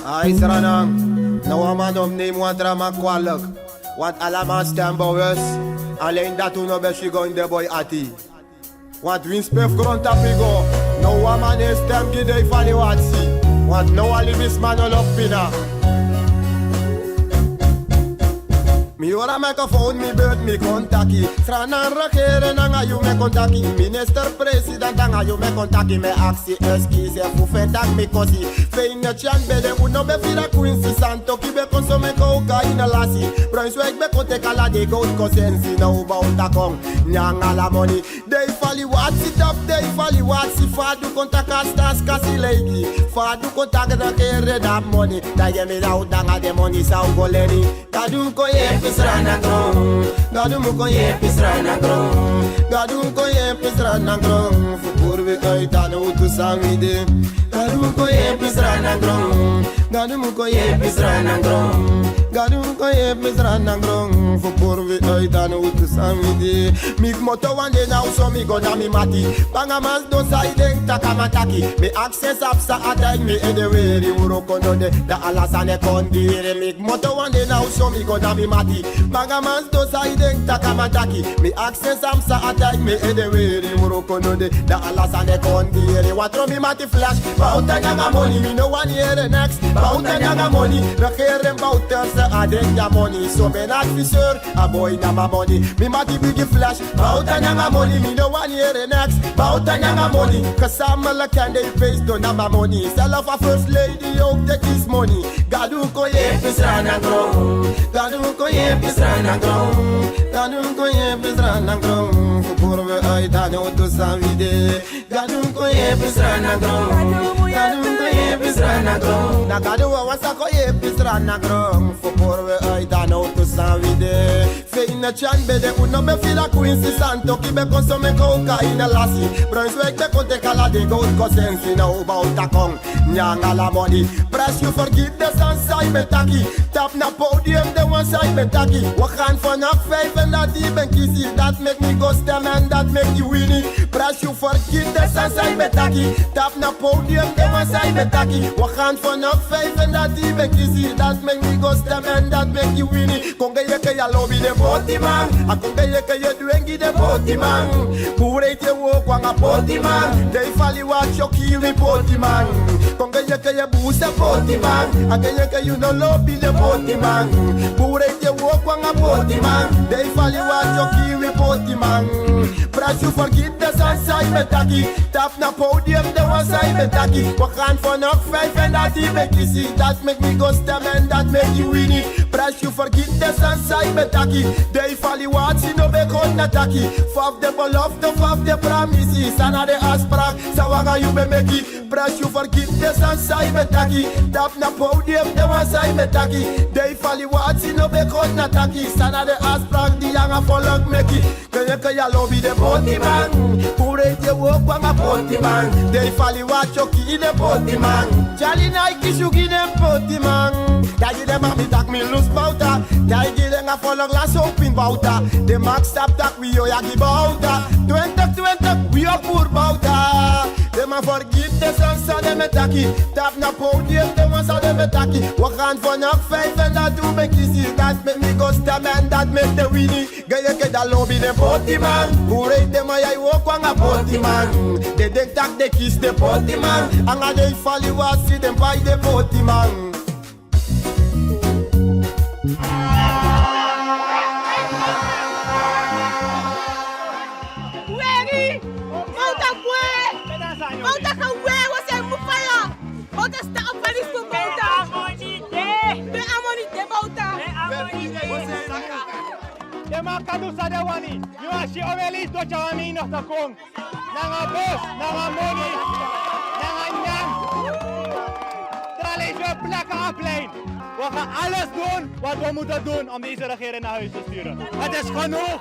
Ay, Sranang, nou man opnemen wat drama kwalijk. Want allemaal stembouwers, alleen dat toen op je in de boy ati. Want winspef grond apigo, nou man is stem die de evaluatie. Want nou alibis man al op pina. Mi ora microfoon, mi beurt, mi contacti. Stranan regeren, nanga you me contacti. Minister, president, nanga you me contacti. Me actie, excuse, fu fetak mi kosi. Feine chan bede, uno be fira Quincy Santo. Ki be consome cocaïne lassi. Brunswijk be kote kala de goat kosensi. No bauta kong, nyanga la money. They fali wat, sit up, they fali wat. Si fadu kontak astas kasi lady. Fadu kontak da kere da money. Da ye me da udanga de money sa ugoleni. Kadu ko ye pisrana grom, gadu mu ko ye pisrana grom, gadu ko ye pisrana grom. Fupur we kai tanu tu samide. Gadu ko ye pisrana grom, gadu mu ko ye pisrana grom, gadu ko ye pisrana grom. Fupur we kai tanu tu samide. Mik moto wande na uso mi go na mi mati. Banga mas do side takamataki. Me access apsa atai me edeweri uro kono de da alasane kondire. Mik moto wande na uso mi go na mi mati. Banga mas do side takamataki. Me access apsa atai me edeweri uro kono de da alasane kondire. Watro mi mati flash. Bauta nyanga money, me no one hear the next. Bauta nyanga money, regeren bauta se aden ya money. So ben adviseur, a boy na ma money. Me mati big flash. Bauta nyanga money, me no one hear the next. Bauta nyanga money, kasamala can they face do na ma money. Sell off a first lady, oh take his money. Gadu ko ye pisrana grom, gadu ko ye pisrana grom, gadu ko ye pisrana grom. Fupurwe ay tano to samide. Gadu ko ye pisrana grom. Gadu ko ye pisrana grom. Na gadu wasa ko ye pisrana grom. Fupurwe ay tano to samide. Feine chan bede uno be fila Quincy Santo. Ki be consome cocaïne lassi. Brunswijk be kote kala de goat kosensi. Na ubauta kong nyanga la money. Press you forgive the sun side betaki. Tap na podium de one side betaki. We gaan vanaf 5 en dat die ben kiesie. Dat make me go stem en dat make you winnie. Press you forgive the sun side betaki. Tap na podium de one side betaki. We gaan vanaf 5 en dat die ben kiesie. Dat make me go stem en dat make you winnie. Konge je ke ya lobby de boti man. A konge je ke je duengi de boti man. Boere te wo kwanga boti man. They fali watch your kill boti man. Konge je ke je boost boti man. A ke je ke you no lobby de boti man. Boere te wo kwanga boti man. They fali watch your kill boti man. Press you forget the sun side betaki. Tap na podium de one side betaki. We gaan vanaf 5 en dat die make you see. That make me go stem and that make you winnie. Press you forget the sun side betaki. They fali watch you no be kon nataki. Faf de belofte, faf de promises. Sana de afspraak, sawaga you be make it. Press you forget the sun side betaki. Tap na podium de one side betaki. They fali watch you no be kon nataki. Sana de afspraak, die yanga volk make it. Kaya ya lobby de boti man. Pure je wo kwanga boti man. They fali watch you ki de boti man. Charlie Nike shugi de boti man. Dagi de mami tak mi lose bauta. Dagi de nga volk la sopin bauta. De max stap tak we yo yagi bauta. 20 we yo poor bauta. De ma forgive de sansa de metaki. Tap na podium de wansa de metaki. We gaan vanaf 5 en dat doe me kiesie. Dat make me go stem en dat make the winnie. Gaya ke da lobby de boti man. Ure de ma yai wo kwanga boti man. De dek tak de kiss de boti man. Anga de fali wasi dem pai de boti man. Bauta ka wewe se mufaya. Bauta sta op van is voor Bauta. De amonite Bauta. De makadu sa de wani. You are she oveli to chawami no ta kong. Nanga boss, nanga money. Nanga nyang. Trale je plekken aflein. We gaan alles doen wat we moeten doen om deze regering naar huis te sturen. Het is genoeg.